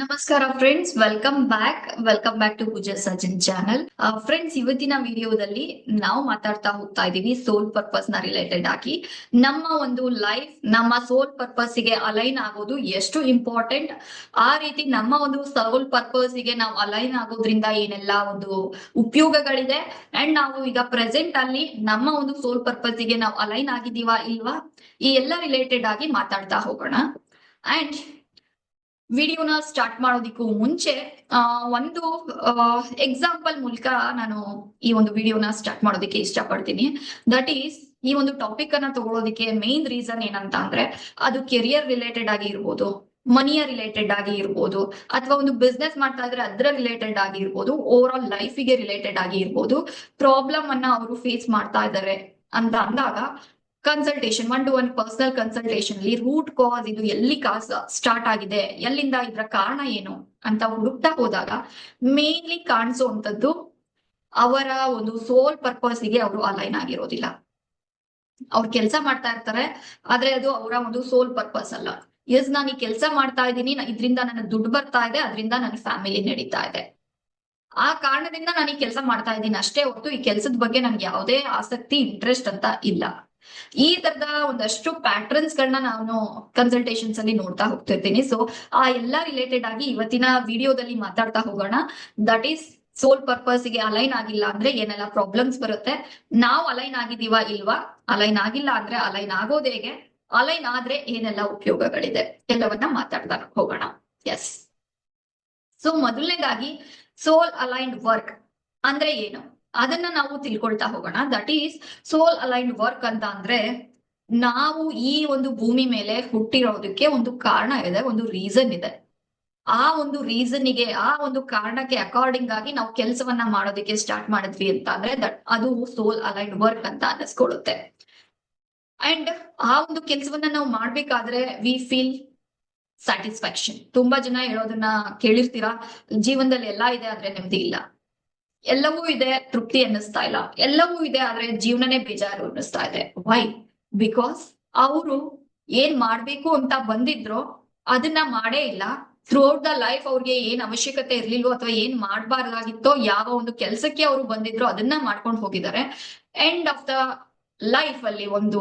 ನಮಸ್ಕಾರ friends, welcome back to Pooja Sarjan channel. Friends, ಇವತ್ತಿನ ವಿಡಿಯೋದಲ್ಲಿ ನಾವು ಮಾತಾಡ್ತಾ ಹೋಗ್ತಾ ಇದೀವಿ ಸೋಲ್ ಪರ್ಪಸ್ ನ ರಿಲೇಟೆಡ್ ಆಗಿ. ನಮ್ಮ ಒಂದು ಲೈಫ್ ನಮ್ಮ ಸೋಲ್ ಪರ್ಪಸ್ ಗೆ ಅಲೈನ್ ಆಗೋದು ಎಷ್ಟು ಇಂಪಾರ್ಟೆಂಟ್, ಆ ರೀತಿ ನಮ್ಮ ಒಂದು ಸೋಲ್ ಪರ್ಪಸ್ ಗೆ ನಾವು ಅಲೈನ್ ಆಗೋದ್ರಿಂದ ಏನೆಲ್ಲ ಒಂದು ಉಪಯೋಗಗಳಿದೆ, ಅಂಡ್ ನಾವು ಈಗ ಪ್ರೆಸೆಂಟ್ ಅಲ್ಲಿ ನಮ್ಮ ಒಂದು ಸೋಲ್ ಪರ್ಪಸ್ ಗೆ ನಾವು ಅಲೈನ್ ಆಗಿದೀವಾ ಇಲ್ವಾ, ಈ ಎಲ್ಲ ರಿಲೇಟೆಡ್ ಆಗಿ ಮಾತಾಡ್ತಾ ಹೋಗೋಣ. ಅಂಡ್ ವಿಡಿಯೋನ ಸ್ಟಾರ್ಟ್ ಮಾಡೋದಿಕ್ಕೂ ಮುಂಚೆ ಒಂದು ಎಕ್ಸಾಂಪಲ್ ಮೂಲಕ ನಾನು ಈ ಒಂದು ವಿಡಿಯೋನ ಸ್ಟಾರ್ಟ್ ಮಾಡೋದಕ್ಕೆ ಇಷ್ಟಪಡ್ತೀನಿ. ದಟ್ ಈಸ್, ಈ ಒಂದು ಟಾಪಿಕ್ ಅನ್ನ ತಗೊಳ್ಳೋದಿಕ್ಕೆ ಮೇನ್ ರೀಸನ್ ಏನಂತ ಅಂದ್ರೆ, ಅದು ಕೆರಿಯರ್ ರಿಲೇಟೆಡ್ ಆಗಿ ಇರ್ಬೋದು, ಮನಿಯ ರಿಲೇಟೆಡ್ ಆಗಿ ಇರ್ಬೋದು, ಅಥವಾ ಒಂದು ಬಿಸ್ನೆಸ್ ಮಾಡ್ತಾ ಇದ್ರೆ ಅದ್ರ ರಿಲೇಟೆಡ್ ಆಗಿ ಇರ್ಬೋದು, ಓವರ್ ಆಲ್ ಲೈಫಿಗೆ ರಿಲೇಟೆಡ್ ಆಗಿ ಇರ್ಬೋದು. ಪ್ರಾಬ್ಲಮ್ ಅನ್ನ ಅವರು ಫೇಸ್ ಮಾಡ್ತಾ ಇದ್ದಾರೆ ಅಂತ ಅಂದಾಗ ಕನ್ಸಲ್ಟೇಷನ್, 1-to-1 ಪರ್ಸನಲ್ ಕನ್ಸಲ್ಟೇಷನ್ ಅಲ್ಲಿ ರೂಟ್ ಕಾಸ್, ಇದು ಎಲ್ಲಿ ಕಾಸ್ ಸ್ಟಾರ್ಟ್ ಆಗಿದೆ, ಎಲ್ಲಿಂದ ಇದ್ರ ಕಾರಣ ಏನು ಅಂತ ಹುಡುಕ್ತಾ ಹೋದಾಗ ಮೇನ್ಲಿ ಕಾಣಿಸುವಂತದ್ದು ಅವರ ಒಂದು ಸೋಲ್ ಪರ್ಪಸ್ ಗೆ ಅವರು ಅಲೈನ್ ಆಗಿರೋದಿಲ್ಲ. ಅವ್ರು ಕೆಲಸ ಮಾಡ್ತಾ ಇರ್ತಾರೆ, ಆದ್ರೆ ಅದು ಅವರ ಒಂದು ಸೋಲ್ ಪರ್ಪಸ್ ಅಲ್ಲ. ಎಸ್, ನಾನು ಈ ಕೆಲಸ ಮಾಡ್ತಾ ಇದ್ದೀನಿ, ಇದ್ರಿಂದ ನನಗೆ ದುಡ್ಡು ಬರ್ತಾ ಇದೆ, ಅದರಿಂದ ನನ್ನ ಫ್ಯಾಮಿಲಿ ನಡೀತಾ ಇದೆ, ಆ ಕಾರಣದಿಂದ ನಾನು ಈ ಕೆಲಸ ಮಾಡ್ತಾ ಇದ್ದೀನಿ ಅಷ್ಟೇ ಹೊರತು ಈ ಕೆಲಸದ ಬಗ್ಗೆ ನನ್ಗೆ ಯಾವುದೇ ಆಸಕ್ತಿ, ಇಂಟ್ರೆಸ್ಟ್ ಅಂತ ಇಲ್ಲ. ಈ ತರದ ಒಂದಷ್ಟು ಪ್ಯಾಟ್ರನ್ಸ್ ಗಳನ್ನ ನಾನು ಕನ್ಸಲ್ಟೇಷನ್ಸ್ ಅಲ್ಲಿ ನೋಡ್ತಾ ಹೋಗ್ತಿರ್ತೀನಿ. ಸೊ ಆ ಎಲ್ಲಾ ರಿಲೇಟೆಡ್ ಆಗಿ ಇವತ್ತಿನ ವಿಡಿಯೋದಲ್ಲಿ ಮಾತಾಡ್ತಾ ಹೋಗೋಣ. ದಟ್ ಈಸ್, ಸೋಲ್ ಪರ್ಪಸ್ ಗೆ ಅಲೈನ್ ಆಗಿಲ್ಲ ಅಂದ್ರೆ ಏನೆಲ್ಲ ಪ್ರಾಬ್ಲಮ್ಸ್ ಬರುತ್ತೆ, ನಾವು ಅಲೈನ್ ಆಗಿದೀವಾ ಇಲ್ವಾ, ಅಲೈನ್ ಆಗಿಲ್ಲ ಅಂದ್ರೆ ಅಲೈನ್ ಆಗೋದು ಹೇಗೆ, ಅಲೈನ್ ಆದ್ರೆ ಏನೆಲ್ಲ ಉಪಯೋಗಗಳಿದೆ, ಎಲ್ಲವನ್ನ ಮಾತಾಡ್ತಾ ಹೋಗೋಣ. ಎಸ್, ಸೊ ಮೊದಲನೇದಾಗಿ ಸೋಲ್ ಅಲೈನ್ಡ್ ವರ್ಕ್ ಅಂದ್ರೆ ಏನು ಅದನ್ನ ನಾವು ತಿಳ್ಕೊಳ್ತಾ ಹೋಗೋಣ. That is, soul aligned work ಅಂತ ಅಂದ್ರೆ, ನಾವು ಈ ಒಂದು ಭೂಮಿ ಮೇಲೆ ಹುಟ್ಟಿರೋದಕ್ಕೆ ಒಂದು ಕಾರಣ ಇದೆ, ಒಂದು ರೀಸನ್ ಇದೆ. ಆ ಒಂದು ರೀಸನ್ಗೆ, ಆ ಒಂದು ಕಾರಣಕ್ಕೆ ಅಕಾರ್ಡಿಂಗ್ ಆಗಿ ನಾವು ಕೆಲಸವನ್ನ ಮಾಡೋದಕ್ಕೆ ಸ್ಟಾರ್ಟ್ ಮಾಡಿದ್ವಿ ಅಂತ ಅಂದ್ರೆ ಅದು ಸೋಲ್ ಅಲೈನ್ಡ್ ವರ್ಕ್ ಅಂತ ಅನ್ನಿಸ್ಕೊಳ್ಳುತ್ತೆ. ಅಂಡ್ ಆ ಒಂದು ಕೆಲಸವನ್ನ ನಾವು ಮಾಡ್ಬೇಕಾದ್ರೆ ವಿ ಫೀಲ್ ಸ್ಯಾಟಿಸ್ಫ್ಯಾಕ್ಷನ್. ತುಂಬಾ ಜನ ಹೇಳೋದನ್ನ ಕೇಳಿರ್ತೀರಾ, ಜೀವನದಲ್ಲಿ ಎಲ್ಲಾ ಇದೆ ಆದ್ರೆ ನೆಮ್ಮದಿ ಇಲ್ಲ, ಎಲ್ಲವೂ ಇದೆ ತೃಪ್ತಿ ಅನ್ನಿಸ್ತಾ ಇಲ್ಲ, ಎಲ್ಲವೂ ಇದೆ ಆದ್ರೆ ಜೀವನನೇ ಬೇಜಾರು ಅನ್ನಿಸ್ತಾ ಇದೆ. ವೈ? ಬಿಕಾಸ್ ಅವರು ಏನ್ ಮಾಡ್ಬೇಕು ಅಂತ ಬಂದಿದ್ರೋ ಅದನ್ನ ಮಾಡೇ ಇಲ್ಲ. ಥ್ರೂ ಔಟ್ ದ ಲೈಫ್ ಅವ್ರಿಗೆ ಏನ್ ಅವಶ್ಯಕತೆ ಇರ್ಲಿಲ್ವೋ ಅಥವಾ ಏನ್ ಮಾಡ್ಬಾರ್ದಾಗಿತ್ತೋ, ಯಾವ ಒಂದು ಕೆಲ್ಸಕ್ಕೆ ಅವರು ಬಂದಿದ್ರೋ ಅದನ್ನ ಮಾಡ್ಕೊಂಡು ಹೋಗಿದ್ದಾರೆ. ಎಂಡ್ ಆಫ್ ದ ಲೈಫ್ ಅಲ್ಲಿ, ಒಂದು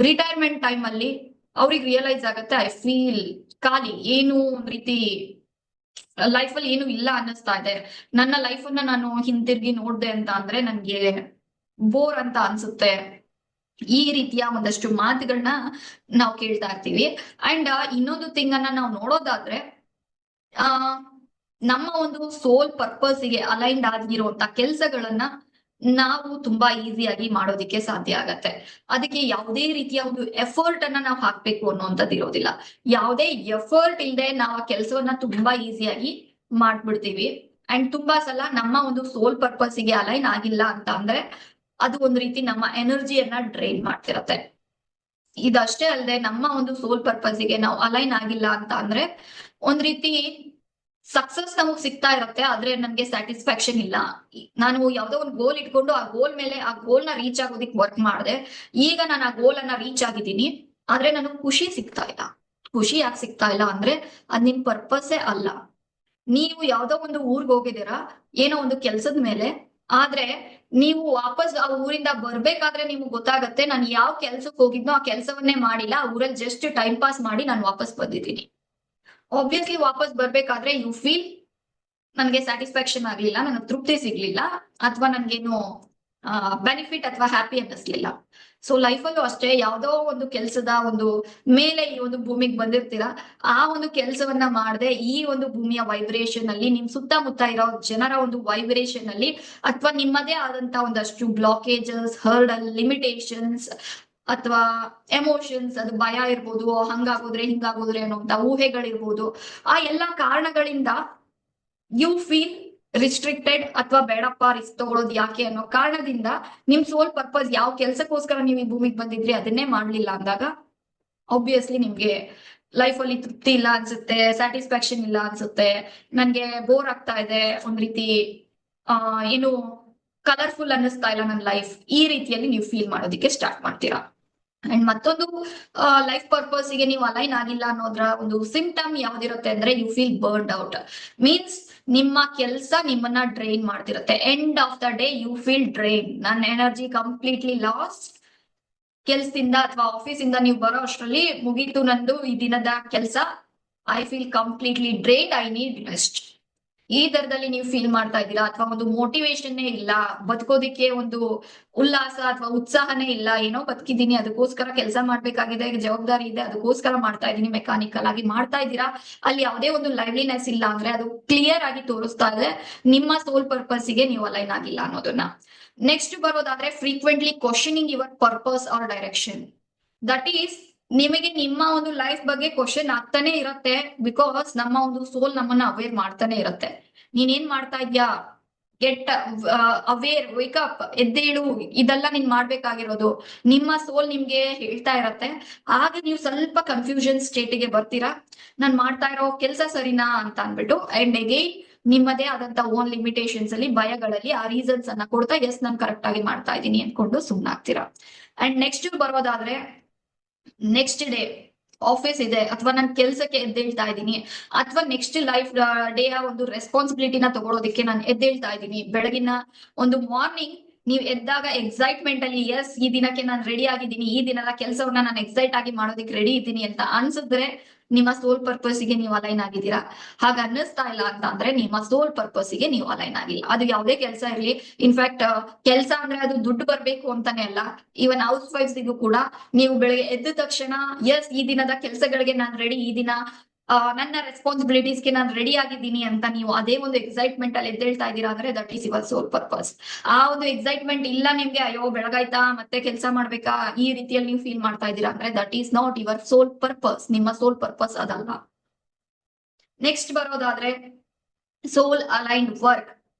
ರಿಟೈರ್ಮೆಂಟ್ ಟೈಮ್ ಅಲ್ಲಿ ಅವ್ರಿಗೆ ರಿಯಲೈಸ್ ಆಗತ್ತೆ, ಐ ಫೀಲ್ ಖಾಲಿ, ಏನು ಒಂದ್ ರೀತಿ ಲೈಫ್ ಅಲ್ಲಿ ಏನು ಇಲ್ಲ ಅನ್ನಿಸ್ತಾ ಇದೆ, ನನ್ನ ಲೈಫ್ ಅನ್ನ ನಾನು ಹಿಂತಿರ್ಗಿ ನೋಡ್ದೆ ಅಂತ ಅಂದ್ರೆ ನನ್ಗೆ ಬೋರ್ ಅಂತ ಅನ್ಸುತ್ತೆ. ಈ ರೀತಿಯ ಒಂದಷ್ಟು ಮಾತುಗಳನ್ನ ನಾವು ಕೇಳ್ತಾ ಇರ್ತೀವಿ. ಅಂಡ್ ಇನ್ನೊಂದು ಥಿಂಗ್ ಅನ್ನ ನಾವು ನೋಡೋದಾದ್ರೆ, ಆ ನಮ್ಮ ಒಂದು ಸೋಲ್ ಪರ್ಪಸ್ ಗೆ ಅಲೈನ್ಡ್ ಆಗಿರುವಂತ ಕೆಲ್ಸಗಳನ್ನ ನಾವು ತುಂಬಾ ಈಸಿಯಾಗಿ ಮಾಡೋದಿಕ್ಕೆ ಸಾಧ್ಯ ಆಗತ್ತೆ. ಅದಕ್ಕೆ ಯಾವುದೇ ರೀತಿಯ ಒಂದು ಎಫರ್ಟ್ ಅನ್ನ ನಾವು ಹಾಕ್ಬೇಕು ಅನ್ನುವಂಥದ್ದು ಇರೋದಿಲ್ಲ. ಯಾವುದೇ ಎಫರ್ಟ್ ಇಲ್ಲದೆ ನಾವು ಆ ಕೆಲಸವನ್ನ ತುಂಬಾ ಈಸಿಯಾಗಿ ಮಾಡ್ಬಿಡ್ತೀವಿ. ಅಂಡ್ ತುಂಬಾ ಸಲ ನಮ್ಮ ಒಂದು ಸೋಲ್ ಪರ್ಪಸ್ ಗೆ ಅಲೈನ್ ಆಗಿಲ್ಲ ಅಂತ ಅಂದ್ರೆ ಅದು ಒಂದ್ ರೀತಿ ನಮ್ಮ ಎನರ್ಜಿಯನ್ನ ಡ್ರೈನ್ ಮಾಡ್ತಿರತ್ತೆ. ಇದಷ್ಟೇ ಅಲ್ಲದೆ, ನಮ್ಮ ಒಂದು ಸೋಲ್ ಪರ್ಪಸ್ ಗೆ ನಾವು ಅಲೈನ್ ಆಗಿಲ್ಲ ಅಂತ ಅಂದ್ರೆ ಒಂದ್ ರೀತಿ ಸಕ್ಸಸ್ ನಮಗ್ ಸಿಗ್ತಾ ಇರತ್ತೆ, ಆದ್ರೆ ನನ್ಗೆ ಸ್ಯಾಟಿಸ್ಫ್ಯಾಕ್ಷನ್ ಇಲ್ಲ. ನಾನು ಯಾವ್ದೋ ಒಂದು ಗೋಲ್ ಇಟ್ಕೊಂಡು ಆ ಗೋಲ್ ಮೇಲೆ, ಆ ಗೋಲ್ ನ ರೀಚ್ ಆಗೋದಿಕ್ ವರ್ಕ್ ಮಾಡಿದೆ, ಈಗ ನಾನು ಆ ಗೋಲ್ ಅನ್ನ ರೀಚ್ ಆಗಿದ್ದೀನಿ, ಆದ್ರೆ ನನಗ್ ಖುಷಿ ಸಿಗ್ತಾ ಇಲ್ಲ. ಖುಷಿ ಯಾಕೆ ಸಿಗ್ತಾ ಇಲ್ಲ ಅಂದ್ರೆ ಅದ್ ನಿಮ್ ಪರ್ಪಸ್ಸೇ ಅಲ್ಲ. ನೀವು ಯಾವ್ದೋ ಒಂದು ಊರ್ಗ್ ಹೋಗಿದ್ದೀರಾ ಏನೋ ಒಂದು ಕೆಲ್ಸದ ಮೇಲೆ, ಆದ್ರೆ ನೀವು ವಾಪಸ್ ಆ ಊರಿಂದ ಬರ್ಬೇಕಾದ್ರೆ ನಿಮ್ಗೆ ಗೊತ್ತಾಗತ್ತೆ, ನಾನು ಯಾವ ಕೆಲ್ಸಕ್ಕೆ ಹೋಗಿದ್ನೋ ಆ ಕೆಲ್ಸವನ್ನೇ ಮಾಡಿಲ್ಲ, ಆ ಊರಲ್ಲಿ ಜಸ್ಟ್ ಟೈಮ್ ಪಾಸ್ ಮಾಡಿ ನಾನು ವಾಪಸ್ ಬಂದಿದ್ದೀನಿ. ಆಬ್ವಿಯಸ್ಲಿ ವಾಪಸ್ ಬರ್ಬೇಕಾದ್ರೆ ಯು ಫೀಲ್, ನನ್ಗೆ ಸ್ಯಾಟಿಸ್ಫ್ಯಾಕ್ಷನ್ ಆಗ್ಲಿಲ್ಲ, ನನಗೆ ತೃಪ್ತಿ ಸಿಗ್ಲಿಲ್ಲ, ಅಥವಾ ನನ್ಗೇನು ಬೆನಿಫಿಟ್ ಅಥವಾ ಹ್ಯಾಪಿ ಅನ್ನಿಸ್ಲಿಲ್ಲ. ಸೊ ಲೈಫಲ್ಲೂ ಅಷ್ಟೇ, ಯಾವ್ದೋ ಒಂದು ಕೆಲ್ಸದ ಒಂದು ಮೇಲೆ ಈ ಒಂದು ಭೂಮಿಗೆ ಬಂದಿರ್ತೀರಾ, ಆ ಒಂದು ಕೆಲ್ಸವನ್ನ ಮಾಡದೆ ಈ ಒಂದು ಭೂಮಿಯ ವೈಬ್ರೇಷನ್ ಅಲ್ಲಿ, ನಿಮ್ ಸುತ್ತಮುತ್ತ ಇರೋ ಜನರ ಒಂದು ವೈಬ್ರೇಷನ್ ಅಲ್ಲಿ, ಅಥವಾ ನಿಮ್ಮದೇ ಆದಂತ ಒಂದಷ್ಟು ಬ್ಲಾಕೇಜಸ್, ಹರ್ಡಲ್, ಲಿಮಿಟೇಷನ್ಸ್ ಅಥವಾ ಎಮೋಷನ್ಸ್, ಅದು ಭಯ ಇರ್ಬೋದು, ಹಂಗಾಗೋದ್ರೆ ಹಿಂಗಾಗೋದ್ರೆ ಅನ್ನೋಂತ ಊಹೆಗಳಿರ್ಬೋದು, ಆ ಎಲ್ಲಾ ಕಾರಣಗಳಿಂದ ಯು ಫೀಲ್ ರಿಸ್ಟ್ರಿಕ್ಟೆಡ್, ಅಥವಾ ಬೇಡಪ್ಪ ರಿಸ್ಕ್ ತಗೊಳೋದು ಯಾಕೆ ಅನ್ನೋ ಕಾರಣದಿಂದ ನಿಮ್ ಸೋಲ್ ಪರ್ಪಸ್, ಯಾವ ಕೆಲ್ಸಕ್ಕೋಸ್ಕರ ನೀವು ಈ ಭೂಮಿಗೆ ಬಂದಿದ್ರಿ ಅದನ್ನೇ ಮಾಡ್ಲಿಲ್ಲ ಅಂದಾಗ ಆಬ್ವಿಯಸ್ಲಿ ನಿಮ್ಗೆ ಲೈಫ್ ಅಲ್ಲಿ ತೃಪ್ತಿ ಇಲ್ಲ ಅನ್ಸುತ್ತೆ, ಸ್ಯಾಟಿಸ್ಫ್ಯಾಕ್ಷನ್ ಇಲ್ಲ ಅನ್ಸುತ್ತೆ, ನನ್ಗೆ ಬೋರ್ ಆಗ್ತಾ ಇದೆ, ಒಂದ್ ರೀತಿ ಏನು ಕಲರ್ಫುಲ್ ಅನ್ನಿಸ್ತಾ ಇಲ್ಲ ನನ್ನ ಲೈಫ್, ಈ ರೀತಿಯಲ್ಲಿ ನೀವು ಫೀಲ್ ಮಾಡೋದಿಕ್ಕೆ ಸ್ಟಾರ್ಟ್ ಮಾಡ್ತೀರಾ. ಅಂಡ್ ಮತ್ತೊಂದು ಲೈಫ್ ಪರ್ಪಸ್ ಗೆ ನೀವು ಅಲೈನ್ ಆಗಿಲ್ಲ ಅನ್ನೋದ್ರ ಒಂದು ಸಿಂಪ್ಟಮ್ ಯಾವ್ದಿರುತ್ತೆ ಅಂದ್ರೆ you feel burned out. Means ನಿಮ್ಮ ಕೆಲಸ ನಿಮ್ಮನ್ನ ಡ್ರೈನ್ ಮಾಡ್ತಿರುತ್ತೆ. End of the day you feel drain, ನನ್ನ ಎನರ್ಜಿ ಕಂಪ್ಲೀಟ್ಲಿ ಲಾಸ್. ಕೆಲ್ಸದಿಂದ ಅಥವಾ ಆಫೀಸ್ ಇಂದ ನೀವು ಬರೋ ಅಷ್ಟರಲ್ಲಿ ಮುಗೀತು ನಂದು ಈ ದಿನದ ಕೆಲಸ, I feel completely drained, I need rest. ಈ ದರದಲ್ಲಿ ನೀವು ಫೀಲ್ ಮಾಡ್ತಾ ಇದ್ದೀರಾ, ಅಥವಾ ಒಂದು ಮೋಟಿವೇಶನ್ ಇಲ್ಲ, ಬದುಕೋದಿಕ್ಕೆ ಒಂದು ಉಲ್ಲಾಸ ಅಥವಾ ಉತ್ಸಾಹನೇ ಇಲ್ಲ, ಏನೋ ಬದುಕಿದ್ದೀನಿ ಅದಕ್ಕೋಸ್ಕರ ಕೆಲಸ ಮಾಡ್ಬೇಕಾಗಿದೆ, ಜವಾಬ್ದಾರಿ ಇದೆ ಅದಕ್ಕೋಸ್ಕರ ಮಾಡ್ತಾ ಇದ್ದೀನಿ, ಮೆಕ್ಯಾನಿಕಲ್ ಆಗಿ ಮಾಡ್ತಾ ಇದ್ದೀರಾ, ಅಲ್ಲಿ ಯಾವುದೇ ಒಂದು ಲೈವ್ಲಿನೆಸ್ ಇಲ್ಲ ಅಂದ್ರೆ ಅದು ಕ್ಲಿಯರ್ ಆಗಿ ತೋರಿಸ್ತಾ ಇದೆ ನಿಮ್ಮ ಸೋಲ್ ಪರ್ಪಸ್ ಗೆ ನೀವು ಅಲೈನ್ ಆಗಿಲ್ಲ ಅನ್ನೋದನ್ನ. ನೆಕ್ಸ್ಟ್ ಬರೋದಾದ್ರೆ frequently questioning your purpose or direction. That is ನಿಮಗೆ ನಿಮ್ಮ ಒಂದು ಲೈಫ್ ಬಗ್ಗೆ ಕ್ವಶನ್ ಆಗ್ತಾನೆ ಇರುತ್ತೆ, ಬಿಕಾಸ್ ನಮ್ಮ ಒಂದು ಸೋಲ್ ನಮ್ಮನ್ನ ಅವೇರ್ ಮಾಡ್ತಾನೆ ಇರುತ್ತೆ. ನೀನೇನ್ ಮಾಡ್ತಾ ಇದ್ಯಾ, ಗೆಟ್ ಅವೇರ್, ವೇಕಪ್, ಎದ್ದೇಳು, ಇದೆಲ್ಲ ನೀನ್ ಮಾಡ್ಬೇಕಾಗಿರೋದು ನಿಮ್ಮ ಸೋಲ್ ನಿಮ್ಗೆ ಹೇಳ್ತಾ ಇರತ್ತೆ. ಆಗ ನೀವು ಸ್ವಲ್ಪ ಕನ್ಫ್ಯೂಷನ್ ಸ್ಟೇಟಿಗೆ ಬರ್ತೀರಾ, ನಾನ್ ಮಾಡ್ತಾ ಇರೋ ಕೆಲಸ ಸರಿನಾ ಅಂತ ಅನ್ಬಿಟ್ಟು. ಅಂಡ್ ಅಗೈನ್ ನಿಮ್ಮದೇ ಆದಂತ ಓನ್ ಲಿಮಿಟೇಷನ್ಸ್ ಅಲ್ಲಿ, ಭಯಗಳಲ್ಲಿ ಆ ರೀಸನ್ಸ್ ಅನ್ನ ಕೊಡ್ತಾ ಎಸ್ ನಾನು ಕರೆಕ್ಟ್ ಆಗಿ ಮಾಡ್ತಾ ಇದ್ದೀನಿ ಅನ್ಕೊಂಡು ಸುಮ್ನಾಗ್ತೀರಾ. ಅಂಡ್ ನೆಕ್ಸ್ಟ್ ಬರೋದಾದ್ರೆ ನೆಕ್ಸ್ಟ್ ಡೇ ಆಫೀಸ್ ಇದೆ ಅಥವಾ ನಾನು ಕೆಲ್ಸಕ್ಕೆ ಎದ್ದೇಳ್ತಾ ಇದ್ದೀನಿ, ಅಥವಾ ನೆಕ್ಸ್ಟ್ ಲೈಫ್ ಡೇ ಒಂದು ರೆಸ್ಪಾನ್ಸಿಬಿಲಿಟಿನ ತಗೊಳೋದಕ್ಕೆ ನಾನು ಎದ್ದೇಳ್ತಾ ಇದ್ದೀನಿ. ಬೆಳಗಿನ ಒಂದು ಮಾರ್ನಿಂಗ್ ನೀವು ಎದ್ದಾಗ ಎಕ್ಸೈಟ್ಮೆಂಟ್ ಅಲ್ಲಿ ಎಸ್ ಈ ದಿನಕ್ಕೆ ನಾನು ರೆಡಿ ಆಗಿದ್ದೀನಿ, ಈ ದಿನದ ಕೆಲಸವನ್ನ ನಾನು ಎಕ್ಸೈಟ್ ಆಗಿ ಮಾಡೋದಕ್ಕೆ ರೆಡಿ ಇದ್ದೀನಿ ಅಂತ ಅನ್ಸಿದ್ರೆ ನಿಮ್ಮ ಸೋಲ್ ಪರ್ಪಸ್ ಗೆ ನೀವು ಅಲೈನ್ ಆಗಿದ್ದೀರಾ. ಹಾಗ ಅನ್ನಿಸ್ತಾ ಇಲ್ಲ ಅಂತ ಅಂದ್ರೆ ನಿಮ್ಮ ಸೋಲ್ ಪರ್ಪಸ್ ಗೆ ನೀವು ಅಲೈನ್ ಆಗಿಲ್ಲ. ಅದು ಯಾವುದೇ ಕೆಲಸ ಇರ್ಲಿ, ಇನ್ಫ್ಯಾಕ್ಟ್ ಕೆಲಸ ಅಂದ್ರೆ ಅದು ದುಡ್ಡು ಬರ್ಬೇಕು ಅಂತಾನೆ ಅಲ್ಲ, ಈವನ್ ಹೌಸ್ ವೈಫ್ಸಿಗೂ ಕೂಡ ನೀವು ಬೆಳಗ್ಗೆ ಎದ್ದ ತಕ್ಷಣ ಎಸ್ ಈ ದಿನದ ಕೆಲಸಗಳಿಗೆ ನಾನು ರೆಡಿ, ಈ ದಿನ ನನ್ನ ರೆಸ್ಪಾನ್ಸಿಬಿಲಿಟೀಸ್ಗೆ ನಾನು ರೆಡಿ ಆಗಿದ್ದೀನಿ ಅಂತ ನೀವು ಅದೇ ಒಂದು ಎಕ್ಸೈಟ್ಮೆಂಟ್ ಅಲ್ಲಿ ಎದ್ದೇಳ್ತಾ ಇದ್ದೀರಾ ಅಂದ್ರೆ that is your soul purpose. ಆ ಒಂದು ಎಕ್ಸೈಟ್ಮೆಂಟ್ ಇಲ್ಲ ನಿಮ್ಗೆ, ಅಯ್ಯೋ ಬೆಳಗಾಯ್ತಾ ಮತ್ತೆ ಕೆಲಸ ಮಾಡ್ಬೇಕಾ, ಈ ರೀತಿಯಲ್ಲಿ ನೀವು ಫೀಲ್ ಮಾಡ್ತಾ ಇದ್ದೀರಾ ಅಂದ್ರೆ that is not your soul purpose. ನಿಮ್ಮ ಸೋಲ್ ಪರ್ಪಸ್ ಅದಲ್ಲ. ನೆಕ್ಸ್ಟ್ ಬರೋದಾದ್ರೆ ಸೋಲ್ ಅಲೈನ್ಡ್ ವರ್ಕ್,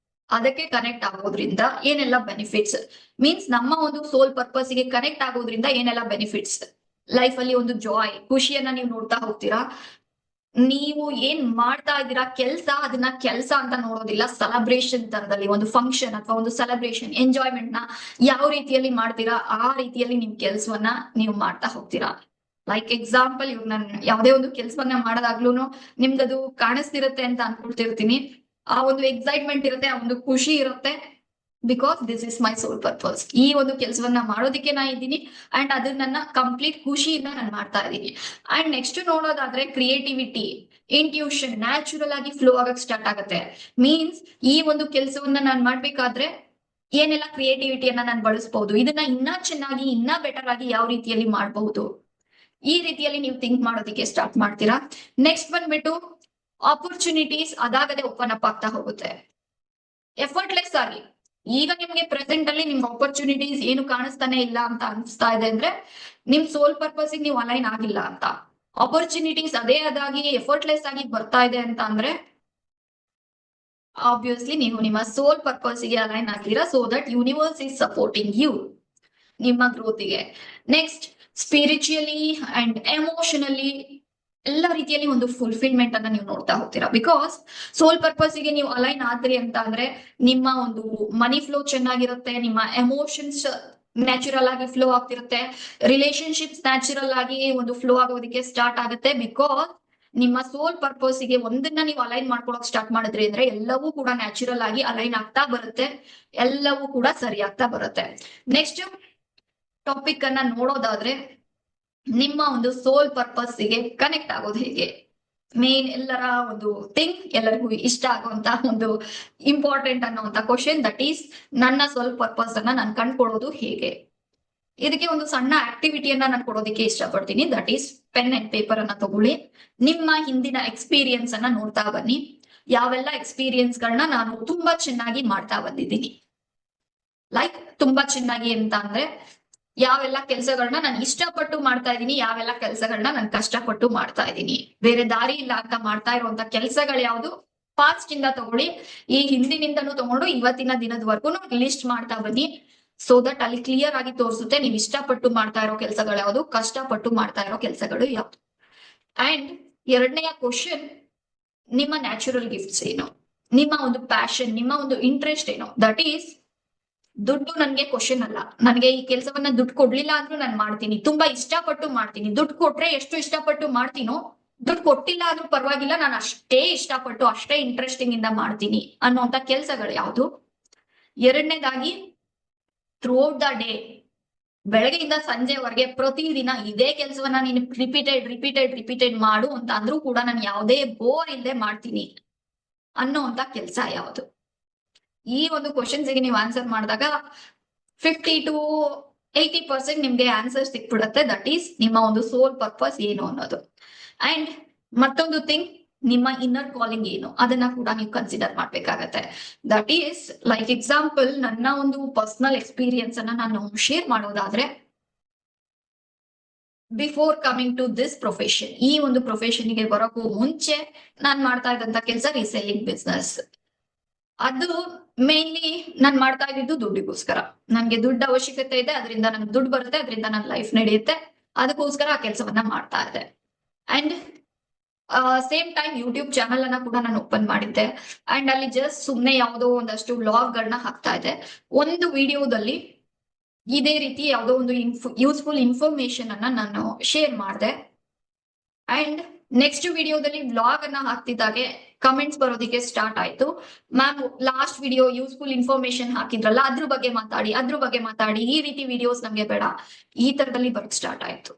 ಅದಕ್ಕೆ ಕನೆಕ್ಟ್ ಆಗೋದ್ರಿಂದ ಏನೆಲ್ಲ ಬೆನಿಫಿಟ್ಸ್, ಮೀನ್ಸ್ ನಮ್ಮ ಒಂದು ಸೋಲ್ ಪರ್ಪಸ್ ಗೆ ಕನೆಕ್ಟ್ ಆಗೋದ್ರಿಂದ ಏನೆಲ್ಲ ಬೆನಿಫಿಟ್ಸ್. ಲೈಫ್ ಅಲ್ಲಿ ಒಂದು ಜಾಯ್, ಖುಷಿಯನ್ನ ನೀವು ನೋಡ್ತಾ ಹೋಗ್ತೀರಾ. ನೀವು ಏನ್ ಮಾಡ್ತಾ ಇದ್ದೀರಾ ಕೆಲ್ಸ, ಅದನ್ನ ಕೆಲ್ಸ ಅಂತ ನೋಡೋದಿಲ್ಲ, ಸೆಲೆಬ್ರೇಷನ್ ತರದಲ್ಲಿ ಒಂದು ಫಂಕ್ಷನ್ ಅಥವಾ ಒಂದು ಸೆಲೆಬ್ರೇಷನ್ ಎಂಜಾಯ್ಮೆಂಟ್ ನ ಯಾವ ರೀತಿಯಲ್ಲಿ ಮಾಡ್ತೀರಾ ಆ ರೀತಿಯಲ್ಲಿ ನಿಮ್ ಕೆಲ್ಸವನ್ನ ನೀವು ಮಾಡ್ತಾ ಹೋಗ್ತೀರಾ. ಲೈಕ್ ಎಕ್ಸಾಂಪಲ್, ಇವಾಗ ನಾನು ಯಾವ್ದೇ ಒಂದು ಕೆಲ್ಸವನ್ನ ಮಾಡೋದಾಗ್ಲೂನು ನಿಮ್ಗದು ಕಾಣಿಸ್ತಿರುತ್ತೆ ಅಂತ ಅನ್ಕೊಳ್ತಿರ್ತೀನಿ. ಆ ಒಂದು ಎಕ್ಸೈಟ್ಮೆಂಟ್ ಇರುತ್ತೆ, ಆ ಒಂದು ಖುಷಿ ಇರುತ್ತೆ, because this is my soul purpose. ಈ ಒಂದು ಕೆಲಸವನ್ನ ಮಾಡೋದಕ್ಕೆ ನಾ ಇದ್ದೀನಿ ಅಂಡ್ ಅದನ್ನ ನನ್ನ ಕಂಪ್ಲೀಟ್ ಖುಷಿಯಿಂದ ನಾನು ಮಾಡ್ತಾ ಇದ್ದೀನಿ. ಅಂಡ್ ನೆಕ್ಸ್ಟ್ ನೋಡೋದಾದ್ರೆ ಕ್ರಿಯೇಟಿವಿಟಿ, ಇಂಟ್ಯೂಷನ್ ನ್ಯಾಚುರಲ್ ಆಗಿ ಫ್ಲೋ ಆಗಕ್ ಸ್ಟಾರ್ಟ್ ಆಗುತ್ತೆ. ಮೀನ್ಸ್ ಈ ಒಂದು ಕೆಲಸವನ್ನ ನಾನು ಮಾಡ್ಬೇಕಾದ್ರೆ ಏನೆಲ್ಲ ಕ್ರಿಯೇಟಿವಿಟಿಯನ್ನ ನಾನು ಬಳಸಬಹುದು, ಇದನ್ನ ಇನ್ನ ಚೆನ್ನಾಗಿ ಇನ್ನ ಬೆಟರ್ ಆಗಿ ಯಾವ ರೀತಿಯಲ್ಲಿ ಮಾಡಬಹುದು, ಈ ರೀತಿಯಲ್ಲಿ ನೀವು ಥಿಂಕ್ ಮಾಡೋದಕ್ಕೆ ಸ್ಟಾರ್ಟ್ ಮಾಡ್ತೀರಾ. ನೆಕ್ಸ್ಟ್ ಬಂದ್ಬಿಟ್ಟು ಆಪರ್ಚುನಿಟೀಸ್ ಅದಾಗದೆ ಓಪನ್ ಅಪ್ ಆಗ್ತಾ ಹೋಗುತ್ತೆ ಎಫರ್ಟ್ಲೆಸ್ ಆಗಿ. ಈಗ ನಿಮ್ಗೆ ಪ್ರೆಸೆಂಟ್ ಅಲ್ಲಿ ನಿಮ್ಗೆ ಆಪರ್ಚುನಿಟೀಸ್ ಏನು ಕಾಣಿಸ್ತಾನೆ ಇಲ್ಲ ಅಂತ ಅನಿಸ್ತಾ ಇದೆ ಅಂದ್ರೆ ನಿಮ್ ಸೋಲ್ ಪರ್ಪಸ್ ನೀವು ಅಲೈನ್ ಆಗಿಲ್ಲ ಅಂತ. ಆಪರ್ಚುನಿಟೀಸ್ ಅದೇ ಅದಾಗಿ ಎಫರ್ಟ್ಲೆಸ್ ಆಗಿ ಬರ್ತಾ ಇದೆ ಅಂತ ಅಂದ್ರೆ ಆಬ್ವಿಯಸ್ಲಿ ನೀವು ನಿಮ್ಮ ಸೋಲ್ ಪರ್ಪಸ್ ಗೆ ಅಲೈನ್ ಆಗಿರಾ, so that universe is supporting you ನಿಮ್ಮ ಗ್ರೋತಿಗೆ. ನೆಕ್ಸ್ಟ್ ಸ್ಪಿರಿಚುಯಲಿ ಅಂಡ್ ಎಮೋಷನಲಿ ಎಲ್ಲ ರೀತಿಯಲ್ಲಿ ಒಂದು ಫುಲ್ಫಿಲ್ಮೆಂಟ್ ಅನ್ನ ನೀವು ನೋಡ್ತಾ ಹೋಗ್ತೀರಾ. ಬಿಕಾಸ್ ಸೋಲ್ ಪರ್ಪಸ್ ಗೆ ನೀವು ಅಲೈನ್ ಆದ್ರಿ ಅಂತ ಅಂದ್ರೆ ನಿಮ್ಮ ಒಂದು ಮನಿ ಫ್ಲೋ ಚೆನ್ನಾಗಿರುತ್ತೆ, ನಿಮ್ಮ ಎಮೋಷನ್ಸ್ ನ್ಯಾಚುರಲ್ ಆಗಿ ಫ್ಲೋ ಆಗ್ತಿರುತ್ತೆ, ರಿಲೇಶನ್ಶಿಪ್ಸ್ ನ್ಯಾಚುರಲ್ ಆಗಿ ಒಂದು ಫ್ಲೋ ಆಗೋದಕ್ಕೆ ಸ್ಟಾರ್ಟ್ ಆಗುತ್ತೆ. ಬಿಕಾಸ್ ನಿಮ್ಮ ಸೋಲ್ ಪರ್ಪಸ್ ಗೆ ಒಂದನ್ನ ನೀವು ಅಲೈನ್ ಮಾಡ್ಕೊಳಕ್ ಸ್ಟಾರ್ಟ್ ಮಾಡಿದ್ರಿ ಅಂದ್ರೆ ಎಲ್ಲವೂ ಕೂಡ ನ್ಯಾಚುರಲ್ ಆಗಿ ಅಲೈನ್ ಆಗ್ತಾ ಬರುತ್ತೆ, ಎಲ್ಲವೂ ಕೂಡ ಸರಿ ಆಗ್ತಾ ಬರುತ್ತೆ. ನೆಕ್ಸ್ಟ್ ಟಾಪಿಕ್ ಅನ್ನ ನೋಡೋದಾದ್ರೆ ನಿಮ್ಮ ಒಂದು ಸೋಲ್ ಪರ್ಪಸ್ ಗೆ ಕನೆಕ್ಟ್ ಆಗೋದು ಹೇಗೆ, ಮೇನ್ ಎಲ್ಲರ ಒಂದು ಥಿಂಗ್, ಎಲ್ಲರಿಗೂ ಇಷ್ಟ ಆಗುವಂತ ಒಂದು ಇಂಪಾರ್ಟೆಂಟ್ ಅನ್ನುವಂತ ಕ್ವಶನ್, ದಟ್ ಈಸ್ ನನ್ನ ಸೋಲ್ ಪರ್ಪಸ್ ಅನ್ನ ನಾನು ಕಂಡ್ಕೊಳ್ಳೋದು ಹೇಗೆ. ಇದಕ್ಕೆ ಒಂದು ಸಣ್ಣ ಆಕ್ಟಿವಿಟಿಯನ್ನ ನಾನು ಕೊಡೋದಕ್ಕೆ ಇಷ್ಟಪಡ್ತೀನಿ. That is pen and paper ಅನ್ನ ತಗೊಳ್ಳಿ, ನಿಮ್ಮ ಹಿಂದಿನ ಎಕ್ಸ್ಪೀರಿಯನ್ಸ್ ಅನ್ನ ನೋಡ್ತಾ ಬನ್ನಿ. ಯಾವೆಲ್ಲ ಎಕ್ಸ್ಪೀರಿಯನ್ಸ್ ಗಳನ್ನ ನಾನು ತುಂಬಾ ಚೆನ್ನಾಗಿ ಮಾಡ್ತಾ ಬಂದಿದ್ದೀನಿ, ಲೈಕ್ ತುಂಬಾ ಚೆನ್ನಾಗಿ ಅಂತ ಅಂದ್ರೆ ಯಾವೆಲ್ಲ ಕೆಲಸಗಳನ್ನ ನಾನು ಇಷ್ಟಪಟ್ಟು ಮಾಡ್ತಾ ಇದ್ದೀನಿ, ಯಾವೆಲ್ಲ ಕೆಲಸಗಳನ್ನ ನಾನು ಕಷ್ಟಪಟ್ಟು ಮಾಡ್ತಾ ಇದ್ದೀನಿ, ಬೇರೆ ದಾರಿ ಇಲ್ಲ ಅಂತ ಮಾಡ್ತಾ ಇರುವಂತ ಕೆಲಸಗಳು ಯಾವ್ದು, ಪಾಸ್ಟ್ ಇಂದ ತಗೊಳ್ಳಿ, ಈ ಹಿಂದಿನಿಂದನೂ ತಗೊಂಡು ಇವತ್ತಿನ ದಿನದವರೆಗೂ ಲಿಸ್ಟ್ ಮಾಡ್ತಾ ಬನ್ನಿ. ಸೊ ದಟ್ ಅಲ್ಲಿ ಕ್ಲಿಯರ್ ಆಗಿ ತೋರಿಸುತ್ತೆ ನೀವು ಇಷ್ಟಪಟ್ಟು ಮಾಡ್ತಾ ಇರೋ ಕೆಲಸಗಳು ಯಾವ್ದು, ಕಷ್ಟಪಟ್ಟು ಮಾಡ್ತಾ ಇರೋ ಕೆಲಸಗಳು ಯಾವ್ದು. ಅಂಡ್ ಎರಡನೆಯ ಕ್ವಶನ್, ನಿಮ್ಮ ನ್ಯಾಚುರಲ್ ಗಿಫ್ಟ್ಸ್ ಏನು, ನಿಮ್ಮ ಒಂದು ಪ್ಯಾಷನ್, ನಿಮ್ಮ ಒಂದು ಇಂಟ್ರೆಸ್ಟ್ ಏನು. ದಟ್ ಈಸ್ ದುಡ್ಡು ನನ್ಗೆ ಕ್ವಶನ್ ಅಲ್ಲ. ನನಗೆ ಈ ಕೆಲಸವನ್ನ ದುಡ್ಡು ಕೊಡ್ಲಿಲ್ಲ ಅಂದ್ರೂ ನಾನು ಮಾಡ್ತೀನಿ. ತುಂಬಾ ಇಷ್ಟಪಟ್ಟು ಮಾಡ್ತೀನಿ. ದುಡ್ಡು ಕೊಟ್ರೆ ಎಷ್ಟು ಇಷ್ಟಪಟ್ಟು ಮಾಡ್ತೀನೋ, ದುಡ್ಡು ಕೊಟ್ಟಿಲ್ಲ ಆದ್ರೂ ಪರವಾಗಿಲ್ಲ, ನಾನು ಅಷ್ಟೇ ಇಷ್ಟಪಟ್ಟು ಅಷ್ಟೇ ಇಂಟ್ರೆಸ್ಟಿಂಗ್ ಇಂದ ಮಾಡ್ತೀನಿ ಅನ್ನೋಂತ ಕೆಲ್ಸಗಳು ಯಾವ್ದು. ಎರಡನೇದಾಗಿ, ಥ್ರೂಔಟ್ ದ ಡೇ, ಬೆಳಗ್ಗೆಯಿಂದ ಸಂಜೆವರೆಗೆ ಪ್ರತಿದಿನ ಇದೇ ಕೆಲಸವನ್ನ ನೀನು ರಿಪೀಟೆಡ್ ಮಾಡು ಅಂತ ಅಂದ್ರೂ ಕೂಡ ನಾನು ಯಾವುದೇ ಬೋರ್ ಇಲ್ಲದೆ ಮಾಡ್ತೀನಿ ಅನ್ನೋಂತ ಕೆಲಸ ಯಾವುದು. ಈ ಒಂದು ಕ್ವಶನ್ಸ್ಗೆ ನೀವು ಆನ್ಸರ್ ಮಾಡಿದಾಗ 50 to 80% ನಿಮ್ಗೆ ಆನ್ಸರ್ ಸಿಕ್ಬಿಡುತ್ತೆ. ದಟ್ ಈಸ್ ನಿಮ್ಮ ಒಂದು ಸೋಲ್ ಪರ್ಪಸ್ ಏನು ಅನ್ನೋದು. ಅಂಡ್ ಮತ್ತೊಂದು ಥಿಂಗ್, ನಿಮ್ಮ ಇನ್ನರ್ ಕಾಲಿಂಗ್ ಏನು ಅದನ್ನ ಕೂಡ ನೀವು ಕನ್ಸಿಡರ್ ಮಾಡ್ಬೇಕಾಗತ್ತೆ. ದಟ್ ಈಸ್ ಲೈಕ್ ಎಕ್ಸಾಂಪಲ್, ನನ್ನ ಒಂದು ಪರ್ಸನಲ್ ಎಕ್ಸ್ಪೀರಿಯನ್ಸ್ ಅನ್ನ ನಾನು ಶೇರ್ ಮಾಡೋದಾದ್ರೆ, before coming to this profession, ಈ ಒಂದು ಪ್ರೊಫೆಷನ್ ಗೆ ಬರೋಕ್ಕೂ ಮುಂಚೆ ನಾನ್ ಮಾಡ್ತಾ ಇದ್ದಂತ ಕೆಲಸ ರೀಸೆಲ್ಲಿಂಗ್ ಬಿಸ್ನೆಸ್. ಅದು ಮೇನ್ಲಿ ನಾನ್ ಮಾಡ್ತಾ ಇದ್ದಿದ್ದು ದುಡ್ಡಿಗೋಸ್ಕರ. ನನ್ಗೆ ದುಡ್ಡು ಅವಶ್ಯಕತೆ ಇದೆ, ಅದರಿಂದ ನನ್ಗೆ ದುಡ್ಡು ಬರುತ್ತೆ, ಅದರಿಂದ ನನ್ನ ಲೈಫ್ ನಡೆಯುತ್ತೆ, ಅದಕ್ಕೋಸ್ಕರ ಆ ಕೆಲಸವನ್ನ ಮಾಡ್ತಾ ಇದ್ದೆ. And same time YouTube channel ಅನ್ನ ಕೂಡ ನಾನು ಓಪನ್ ಮಾಡಿದ್ದೆ. ಅಂಡ್ ಅಲ್ಲಿ ಜಸ್ಟ್ ಸುಮ್ನೆ ಯಾವುದೋ ಒಂದಷ್ಟು ವ್ಲಾಗ್ ಗಳನ್ನ ಹಾಕ್ತಾ ಇದ್ದೆ. ಒಂದು ವಿಡಿಯೋದಲ್ಲಿ ಇದೇ ರೀತಿ ಯಾವುದೋ ಒಂದು ಯೂಸ್ಫುಲ್ ಇನ್ಫಾರ್ಮೇಶನ್ ಅನ್ನ ನಾನು ಶೇರ್ ಮಾಡಿದೆ. ಅಂಡ್ ನೆಕ್ಸ್ಟ್ ವಿಡಿಯೋದಲ್ಲಿ ವ್ಲಾಗ್ ಅನ್ನ ಹಾಕ್ತಿದ್ದಾಗೆ ಕಮೆಂಟ್ಸ್ ಬರೋದಿಕ್ಕೆ ಸ್ಟಾರ್ಟ್ ಆಯ್ತು. Ma'am, last video useful information ಹಾಕಿದ್ರಲ್ಲ, ಅದ್ರ ಬಗ್ಗೆ ಮಾತಾಡಿ, ಈ ರೀತಿ ವಿಡಿಯೋಸ್ ನಮ್ಗೆ ಬೇಡ, ಈ ತರದಲ್ಲಿ ಬರೋಕ್ ಸ್ಟಾರ್ಟ್ ಆಯ್ತು.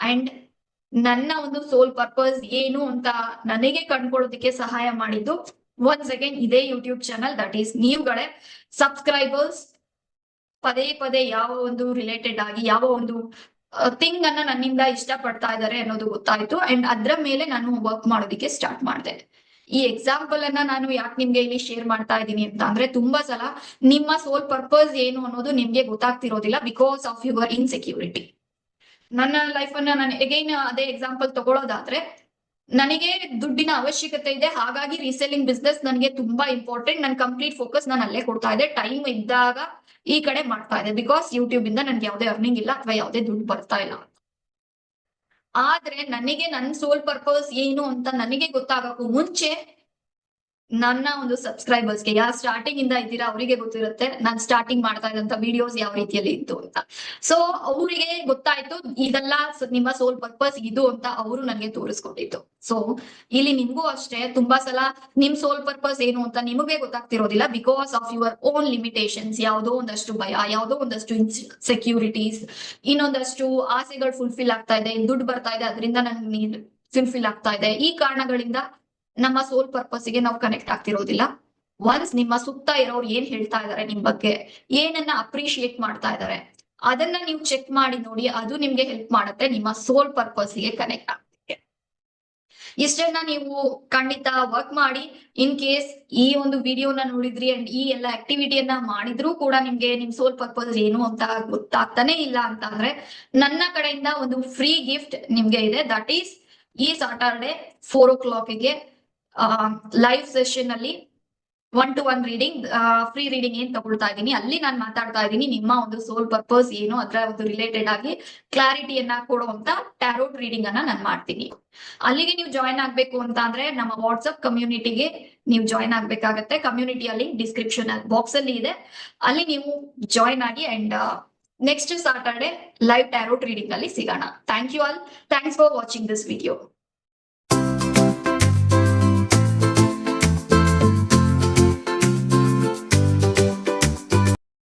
ಅಂಡ್ ನನ್ನ ಒಂದು ಸೋಲ್ ಪರ್ಪಸ್ ಏನು ಅಂತ ನನಗೆ ಕಂಡ್ಕೊಳ್ಳೋದಕ್ಕೆ ಸಹಾಯ ಮಾಡಿದ್ದು ಒನ್ಸ್ ಅಗೇನ್ ಇದೇ ಯೂಟ್ಯೂಬ್ ಚಾನಲ್. ದಟ್ ಈಸ್ ನೀವುಗಳೇ ಸಬ್ಸ್ಕ್ರೈಬರ್ಸ್ ಪದೇ ಯಾವ ಒಂದು ರಿಲೇಟೆಡ್ ಆಗಿ ಯಾವ ಒಂದು ಥಿಂಗ್ ಅನ್ನ ನನ್ನಿಂದ ಇಷ್ಟ ಪಡ್ತಾ ಇದ್ದಾರೆ ಅನ್ನೋದು ಗೊತ್ತಾಯ್ತು. ಅಂಡ್ ಅದ್ರ ಮೇಲೆ ನಾನು ವರ್ಕ್ ಮಾಡೋದಿಕ್ಕೆ ಸ್ಟಾರ್ಟ್ ಮಾಡಿದೆ. ಈ ಎಕ್ಸಾಂಪಲ್ ಅನ್ನ ನಾನು ಯಾಕೆ ನಿಮ್ಗೆ ಇಲ್ಲಿ ಶೇರ್ ಮಾಡ್ತಾ ಇದ್ದೀನಿ ಅಂತ ಅಂದ್ರೆ, ತುಂಬಾ ಸಲ ನಿಮ್ಮ ಸೋಲ್ ಪರ್ಪಸ್ ಏನು ಅನ್ನೋದು ನಿಮ್ಗೆ ಗೊತ್ತಾಗ್ತಿರೋದಿಲ್ಲ ಬಿಕಾಸ್ ಆಫ್ ಯುವರ್ ಇನ್ಸೆಕ್ಯೂರಿಟಿ. ನನ್ನ ಲೈಫ್ ಅನ್ನ ನಾನು ಅಗೈನ್ ಅದೇ ಎಕ್ಸಾಂಪಲ್ ತಗೊಳ್ಳೋದಾದ್ರೆ, ನನಗೆ ದುಡ್ಡಿನ ಅವಶ್ಯಕತೆ ಇದೆ, ಹಾಗಾಗಿ ರೀಸೆಲ್ಲಿಂಗ್ ಬಿಸ್ನೆಸ್ ನನಗೆ ತುಂಬಾ ಇಂಪಾರ್ಟೆಂಟ್. ನನ್ನ ಕಂಪ್ಲೀಟ್ ಫೋಕಸ್ ನಾನು ಅಲ್ಲೇ ಕೊಡ್ತಾ ಇದ್ದೆ. ಟೈಮ್ ಇದ್ದಾಗ ಈ ಕಡೆ ಮಾಡ್ತಾ ಇದೆ ಬಿಕಾಸ್ ಯೂಟ್ಯೂಬ್ ಇಂದ ನನ್ಗೆ ಯಾವುದೇ ಅರ್ನಿಂಗ್ ಇಲ್ಲ ಅಥವಾ ಯಾವುದೇ ದುಡ್ಡು ಬರ್ತಾ ಇಲ್ಲ. ಆದ್ರೆ ನನಗೆ ನನ್ನ ಸೋಲ್ ಪರ್ಪಸ್ ಏನು ಅಂತ ನನಗೆ ಗೊತ್ತಾಗಕ್ಕೂ ಮುಂಚೆ ನನ್ನ ಒಂದು ಸಬ್ಸ್ಕ್ರೈಬರ್ಸ್ಗೆ, ಯಾರು ಸ್ಟಾರ್ಟಿಂಗ್ ಇಂದ ಇದ್ದೀರಾ ಅವರಿಗೆ ಗೊತ್ತಿರುತ್ತೆ ನಾನು ಸ್ಟಾರ್ಟಿಂಗ್ ಮಾಡ್ತಾ ಇದ್ದಂತ ವಿಡಿಯೋಸ್ ಯಾವ ರೀತಿಯಲ್ಲಿ ಇತ್ತು ಅಂತ. ಸೊ ಅವರಿಗೆ ಗೊತ್ತಾಯ್ತು ಇದೆಲ್ಲ ನಿಮ್ಮ ಸೋಲ್ ಪರ್ಪಸ್ ಇದು ಅಂತ ಅವರು ನನಗೆ ತೋರಿಸ್ಕೊಟ್ಟಿತ್ತು. ಸೊ ಇಲ್ಲಿ ನಿಮ್ಗೂ ಅಷ್ಟೇ ತುಂಬಾ ಸಲ ನಿಮ್ ಸೋಲ್ ಪರ್ಪಸ್ ಏನು ಅಂತ ನಿಮಗೆ ಗೊತ್ತಾಗ್ತಿರೋದಿಲ್ಲ because of your own limitations. ಯಾವುದೋ ಒಂದಷ್ಟು ಭಯ, ಯಾವುದೋ ಒಂದಷ್ಟು ಸೆಕ್ಯೂರಿಟೀಸ್, ಇನ್ನೊಂದಷ್ಟು ಆಸೆಗಳು ಫುಲ್ಫಿಲ್ ಆಗ್ತಾ ಇದೆ, ದುಡ್ಡು ಬರ್ತಾ ಇದೆ, ಅದರಿಂದ ನನ್ಗೆ ಫುಲ್ಫಿಲ್ ಆಗ್ತಾ ಇದೆ. ಈ ಕಾರಣಗಳಿಂದ ನಮ್ಮ ಸೋಲ್ ಪರ್ಪಸ್ಗೆ ನಾವು ಕನೆಕ್ಟ್ ಆಗ್ತಿರೋದಿಲ್ಲ. ಒನ್ಸ್ ನಿಮ್ಮ ಸುತ್ತ ಇರೋರು ಏನ್ ಹೇಳ್ತಾ ಇದಾರೆ ನಿಮ್ ಬಗ್ಗೆ, ಏನನ್ನ ಅಪ್ರಿಶಿಯೇಟ್ ಮಾಡ್ತಾ ಇದಾರೆ, ಅದನ್ನ ನೀವು ಚೆಕ್ ಮಾಡಿ ನೋಡಿ. ಅದು ನಿಮ್ಗೆ ಹೆಲ್ಪ್ ಮಾಡುತ್ತೆ ನಿಮ್ಮ ಸೋಲ್ ಪರ್ಪಸ್ಗೆ ಕನೆಕ್ಟ್ ಆಗ್ಲಿಕ್ಕೆ. ಇಷ್ಟನ್ನ ನೀವು ಖಂಡಿತ ವರ್ಕ್ ಮಾಡಿ. ಇನ್ ಕೇಸ್ ಈ ಒಂದು ವಿಡಿಯೋನ ನೋಡಿದ್ರಿ ಅಂಡ್ ಈ ಎಲ್ಲ ಆಕ್ಟಿವಿಟಿಯನ್ನ ಮಾಡಿದ್ರೂ ಕೂಡ ನಿಮ್ಗೆ ನಿಮ್ ಸೋಲ್ ಪರ್ಪಸ್ ಏನು ಅಂತ ಗೊತ್ತಾಗ್ತಾನೆ ಇಲ್ಲ ಅಂತ ಅಂದ್ರೆ, ನನ್ನ ಕಡೆಯಿಂದ ಒಂದು ಫ್ರೀ ಗಿಫ್ಟ್ ನಿಮ್ಗೆ ಇದೆ. ದಟ್ ಈಸ್ ಈ ಸಾಟರ್ಡೆ 4 o'clock ಲೈವ್ ಸೆಷನ್ ಅಲ್ಲಿ 1-to-1 ರೀಡಿಂಗ್, ಫ್ರೀ ರೀಡಿಂಗ್ ಏನ್ ತಗೊಳ್ತಾ ಇದೀನಿ, ಅಲ್ಲಿ ನಾನು ಮಾತಾಡ್ತಾ ಇದ್ದೀನಿ ನಿಮ್ಮ ಒಂದು ಸೋಲ್ ಪರ್ಪಸ್ ಏನು ಅದರ ಒಂದು ರಿಲೇಟೆಡ್ ಆಗಿ ಕ್ಲಾರಿಟಿಯನ್ನ ಕೊಡುವಂತ ಟ್ಯಾರೋಟ್ ರೀಡಿಂಗ್ ಅನ್ನ ನಾನು ಮಾಡ್ತೀನಿ. ಅಲ್ಲಿಗೆ ನೀವು ಜಾಯಿನ್ ಆಗ್ಬೇಕು ಅಂತ ಅಂದ್ರೆ ನಮ್ಮ ವಾಟ್ಸ್ಆಪ್ ಕಮ್ಯುನಿಟಿಗೆ ನೀವು ಜಾಯಿನ್ ಆಗ್ಬೇಕಾಗತ್ತೆ. ಕಮ್ಯುನಿಟಿಯಲ್ಲಿ ಡಿಸ್ಕ್ರಿಪ್ಷನ್ ಬಾಕ್ಸ್ ಅಲ್ಲಿ ಇದೆ, ಅಲ್ಲಿ ನೀವು ಜಾಯಿನ್ ಆಗಿ. And next Saturday live tarot reading ಅಲ್ಲಿ ಸಿಗೋಣ. Thank you all. Thanks for watching this video.